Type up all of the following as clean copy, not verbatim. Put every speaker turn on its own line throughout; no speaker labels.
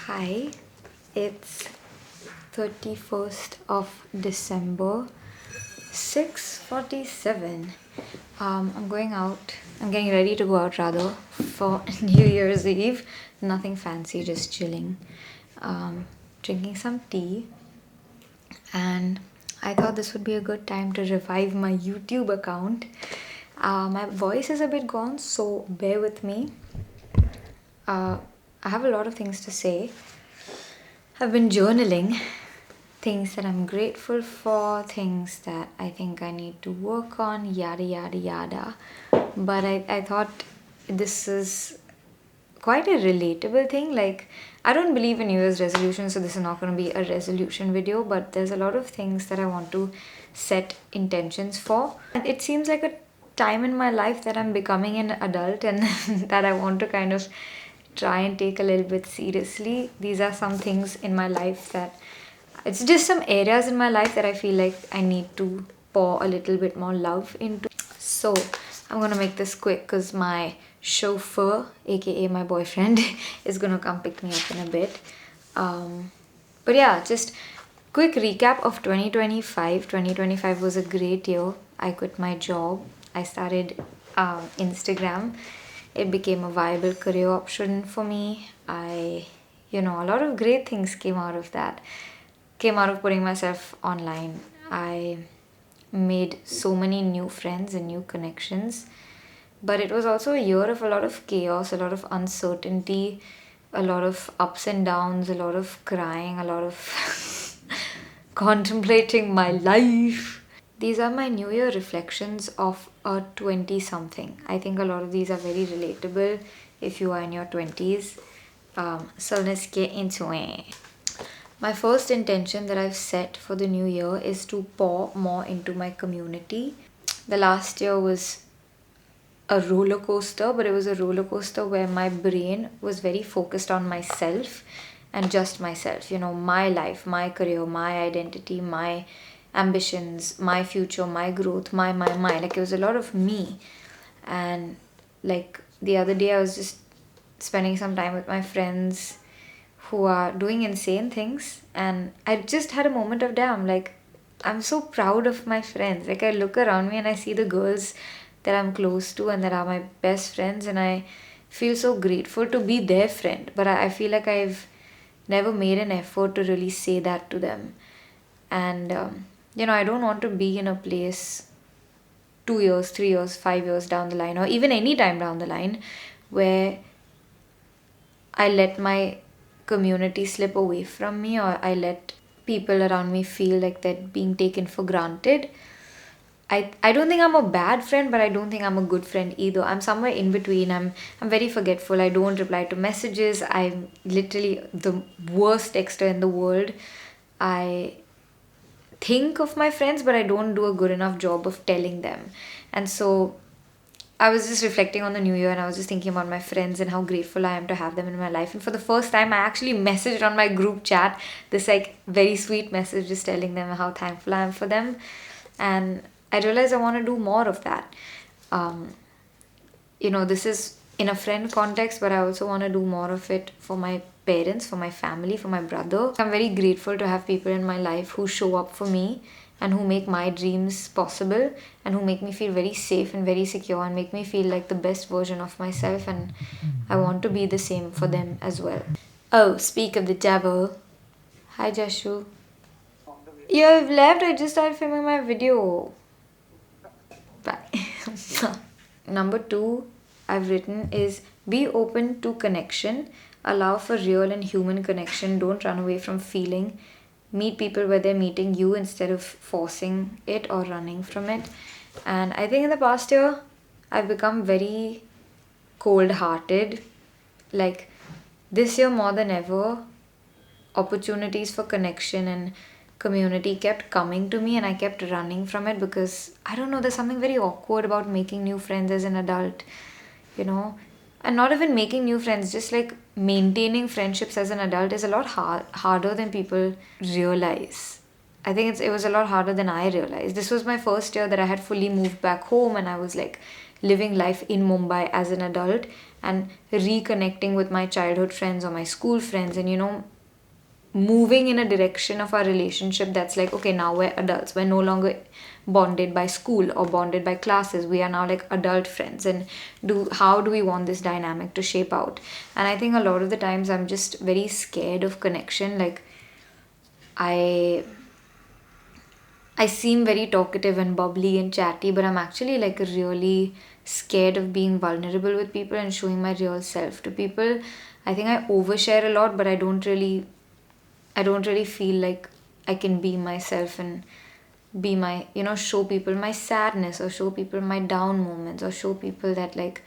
Hi, it's 31st of December, 6:47. I'm going out. I'm getting ready to go out rather for New Year's Eve. Nothing fancy, just chilling. Drinking some tea, and I thought this would be a good time to revive my YouTube account. My voice is a bit gone, so bear with me. Uh, I have a lot of things to say. I've been journaling things that I'm grateful for, things that I think I need to work on, yada yada yada. But I thought this is quite a relatable thing. Like, I don't believe in New Year's resolutions, so this is not going to be a resolution video, but there's a lot of things that I want to set intentions for. And it seems like a time in my life that I'm becoming an adult and that I want to kind of try and take a little bit seriously. These are some things in my life that it's just some areas in my life that I feel like I need to pour a little bit more love into. So I'm gonna make this quick because my chauffeur, aka my boyfriend, is gonna come pick me up in a bit. But yeah, just quick recap of 2025. 2025 was a great year. I quit my job. I started Instagram. It became a viable career option for me. A lot of great things came out of that. Came out of putting myself online. I made so many new friends and new connections. But it was also a year of a lot of chaos, a lot of uncertainty, a lot of ups and downs, a lot of crying, a lot of contemplating my life. These are my New Year reflections of a 20 something. I think a lot of these are very relatable if you are in your 20s. So let's get into it. My first intention that I've set for the new year is to pour more into my community. The last year was a roller coaster, but it was a roller coaster where my brain was very focused on myself and just myself. My life, my career, my identity, my ambitions, my future, my growth, my. Like, it was a lot of me. And like the other day, I was just spending some time with my friends who are doing insane things, and I just had a moment of damn, like, I'm so proud of my friends. Like, I look around me and I see the girls that I'm close to and that are my best friends, and I feel so grateful to be their friend. But I feel like I've never made an effort to really say that to them. And I don't want to be in a place 2 years, 3 years, 5 years down the line, or even any time down the line, where I let my community slip away from me, or I let people around me feel like they're being taken for granted. I don't think I'm a bad friend, but I don't think I'm a good friend either. I'm somewhere in between. I'm very forgetful. I don't reply to messages. I'm literally the worst texter in the world. I think of my friends, but I don't do a good enough job of telling them. And so I was just reflecting on the new year, and I was just thinking about my friends and how grateful I am to have them in my life. And for the first time, I actually messaged on my group chat this like very sweet message just telling them how thankful I am for them. And I realized I want to do more of that. Um, this is in a friend context, but I also want to do more of it for my parents, for my family, for my brother. I'm very grateful to have people in my life who show up for me and who make my dreams possible and who make me feel very safe and very secure and make me feel like the best version of myself. And I want to be the same for them as well. Oh, speak of the devil. Hi, Jashu. You've left. I just started filming my video. Bye. Number 2 I've written is be open to connection, allow for real and human connection, don't run away from feeling, meet people where they're meeting you instead of forcing it or running from it. And I think in the past year, I've become very cold hearted. Like, this year more than ever, opportunities for connection and community kept coming to me, and I kept running from it because I don't know, there's something very awkward about making new friends as an adult, you know. And not even making new friends, just like maintaining friendships as an adult is a lot harder than people realize. I think it was a lot harder than I realized. This was my first year that I had fully moved back home, and I was like living life in Mumbai as an adult and reconnecting with my childhood friends or my school friends, and moving in a direction of our relationship that's like, okay, now we're adults, we're no longer bonded by school or bonded by classes, we are now like adult friends, and do how do we want this dynamic to shape out? And I think a lot of the times I'm just very scared of connection. Like, I I seem very talkative and bubbly and chatty, but I'm actually like really scared of being vulnerable with people and showing my real self to people. I think I overshare a lot, but I don't really feel like I can be myself and be my, show people my sadness or show people my down moments or show people that, like,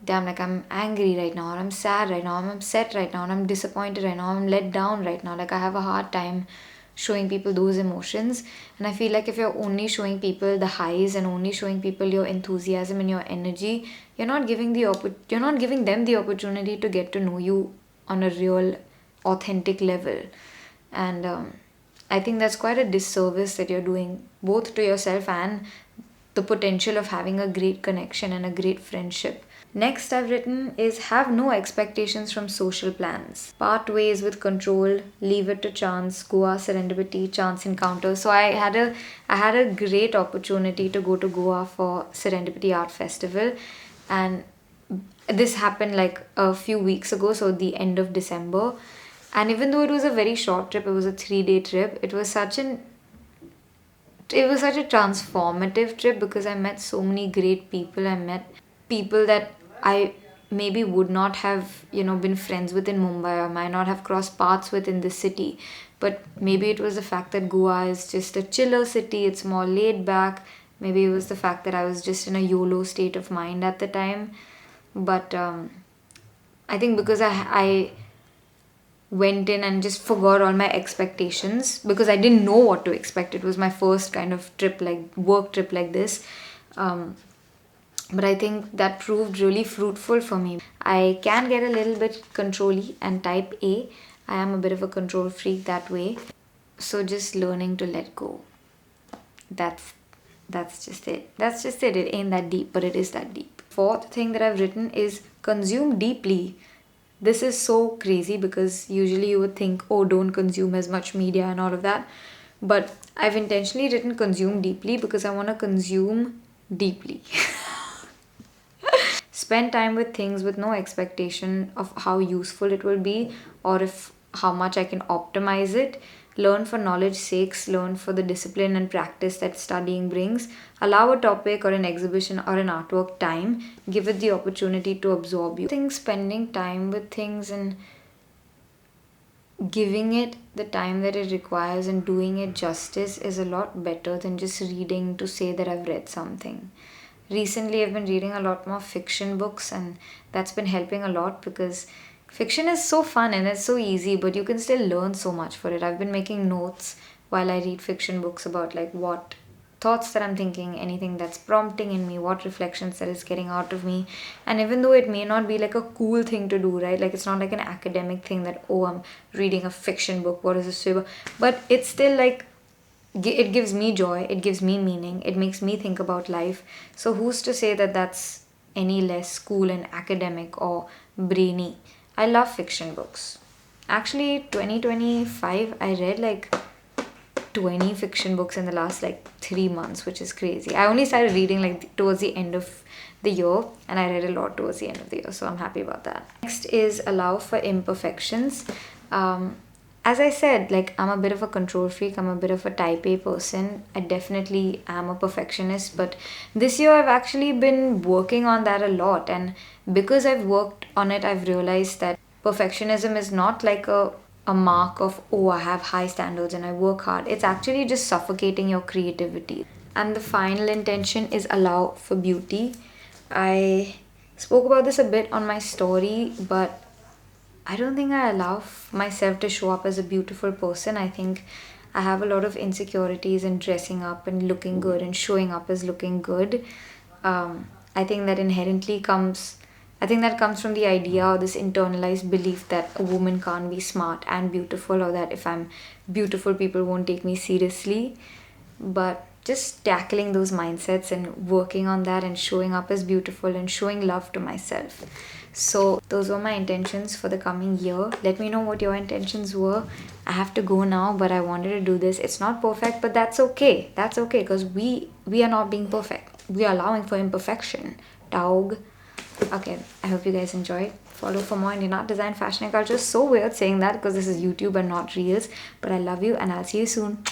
damn, like, I'm angry right now, or I'm sad right now, I'm upset right now, and I'm disappointed right now, I'm let down right now. Like, I have a hard time showing people those emotions. And I feel like if you're only showing people the highs and only showing people your enthusiasm and your energy, you're not giving them the opportunity to get to know you on a real, authentic level. And I think that's quite a disservice that you're doing both to yourself and the potential of having a great connection and a great friendship. Next, I've written is have no expectations from social plans. Part ways with control, leave it to chance, Goa serendipity, chance encounters. So I had a great opportunity to go to Goa for Serendipity Art Festival, and this happened like a few weeks ago, so the end of December. And even though it was a very short trip, it was a 3-day trip, it was such a transformative trip because I met so many great people. I met people that I maybe would not have, been friends with in Mumbai, or might not have crossed paths with in the city. But maybe it was the fact that Goa is just a chiller city, it's more laid back. Maybe it was the fact that I was just in a YOLO state of mind at the time. But I think because I went in and just forgot all my expectations because I didn't know what to expect. It was my first kind of trip, like work trip like this. Um, but I think that proved really fruitful for me. I can get a little bit controlly and type A. I am a bit of a control freak that way. So just learning to let go. That's that's just it. That's just it. It ain't that deep, but it is that deep. Fourth thing that I've written is consume deeply. This is so crazy because usually you would think, oh, don't consume as much media and all of that. But I've intentionally written consume deeply because I want to consume deeply. Spend time with things with no expectation of how useful it will be or if how much I can optimize it. Learn for knowledge sakes, learn for the discipline and practice that studying brings. Allow a topic or an exhibition or an artwork time. Give it the opportunity to absorb you. I think spending time with things and giving it the time that it requires and doing it justice is a lot better than just reading to say that I've read something. Recently, I've been reading a lot more fiction books, and that's been helping a lot because fiction is so fun and it's so easy, but you can still learn so much for it. I've been making notes while I read fiction books about like what thoughts that I'm thinking, anything that's prompting in me, what reflections that is getting out of me. And even though it may not be like a cool thing to do, right? Like it's not like an academic thing that, oh, I'm reading a fiction book, what is this about? But it's still like it gives me joy, it gives me meaning, it makes me think about life. So who's to say that that's any less cool and academic or brainy? I love fiction books. Actually, 2025, I read like 20 fiction books in the last like 3 months, which is crazy. I only started reading like towards the end of the year, and I read a lot towards the end of the year, so I'm happy about that. Next is allow for imperfections. Um, as I said, like I'm a bit of a control freak, I'm a bit of a type A person. I definitely am a perfectionist, but this year I've actually been working on that a lot, and because I've worked on it, I've realized that perfectionism is not like a mark of, oh, I have high standards and I work hard. It's actually just suffocating your creativity. And the final intention is allow for beauty. I spoke about this a bit on my story, but I don't think I allow myself to show up as a beautiful person. I think I have a lot of insecurities in dressing up and looking good and showing up as looking good. I think that inherently comes, I think that comes from the idea or this internalized belief that a woman can't be smart and beautiful, or that if I'm beautiful, people won't take me seriously. But just tackling those mindsets and working on that and showing up as beautiful and showing love to myself. So those were my intentions for the coming year. Let me know what your intentions were. I have to go now, but I wanted to do this. It's not perfect, but that's okay. That's okay, because we are not being perfect. We are allowing for imperfection. Taug. Okay, I hope you guys enjoyed. Follow for more Indian art, design, fashion, and culture. So weird saying that because this is YouTube and not Reels. But I love you and I'll see you soon.